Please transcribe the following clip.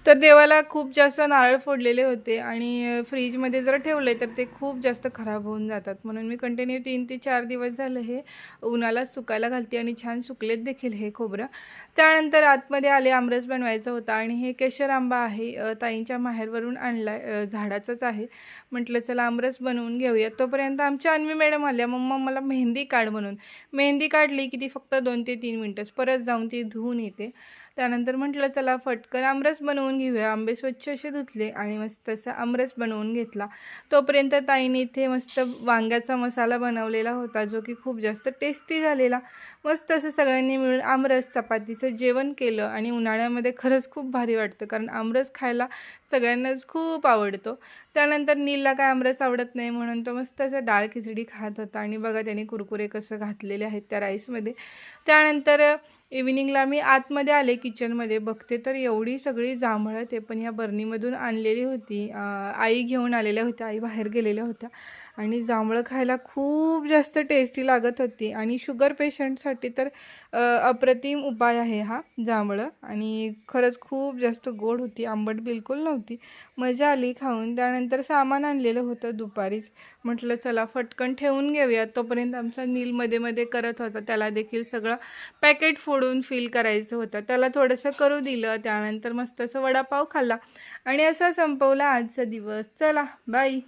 तर देवाला खूप जास्त नारळ फोडलेले होते आणि फ्रीजमध्ये जर ठेवले तर ते खूप जास्त खराब होऊन जातात, म्हणून मी कंटिन्यू 3 ते 4 दिवस झालं हे उन्हाला सुकायला घालते आणि छान सुकलेत देखील हे खोबरं. त्यानंतर आतमध्ये आले, आमरस बनवायचा होता आणि हे केशर आंबा आहे, ताईंच्या माहेरवरून आणला, झाडाचाच आहे. म्हटलं चला आमरस बनवून घेऊया. तोपर्यंत आमच्या अन्वी मॅडम आल्या. मम्मा मला मेहंदी काढ म्हणून. मेहंदी काढली की ती फक्त 2 ते 3 मिनिटच, परत जाऊन ती धुवून येते. त्यानंतर म्हटलं चला फटकन आमरस बनवून घेऊया. आंबे स्वच्छ असे धुतले आणि मस्त असा आमरस बनवून घेतला. तोपर्यंत ताईने इथे मस्त वांग्याचा मसाला बनवलेला होता, जो की खूप जास्त टेस्टी झालेला. मस्त असं सगळ्यांनी मिळून आमरस चपातीचं जेवण केलं आणि उन्हाळ्यामध्ये खरंच खूप भारी वाटतं, कारण आमरस खायला सगळ्यांनाच खूप आवडतो. त्यानंतर नीलला काय आमरस आवडत नाही, म्हणून तो मस्त असं डाळ खिचडी खात होता आणि बघा त्याने कुरकुरे कसं घातलेले आहेत त्या राईसमध्ये. त्यानंतर इव्हिनिंगला मी आतमध्ये आले, किचनमध्ये बघते तर एवढी सगळी जांभळं, ते पण या बरणीमधून आणलेली होती. आई घेऊन आलेल्या होत्या, आई बाहेर गेलेल्या होत्या आणि जांभळं खायला खूप जास्त टेस्टी लागत होती आणि शुगर पेशंटसाठी तर अप्रतिम उपाय आहे हा जांभळं. आणि खरंच खूप जास्त गोड होती, आंबट बिलकुल नव्हती. मजा आली खाऊन. त्यानंतर सामान आणलेलं होतं दुपारीच, म्हटलं चला फटकन ठेवून घेऊया. तोपर्यंत आमचा नील मध्ये मध्ये करत होता, त्याला देखील सगळं पॅकेट फोडून फील करायचं होतं, त्याला थोडंसं करू दिलं. त्यानंतर मस्त असं वडापाव खाल्ला आणि असा संपवला आजचा दिवस. चला बाय.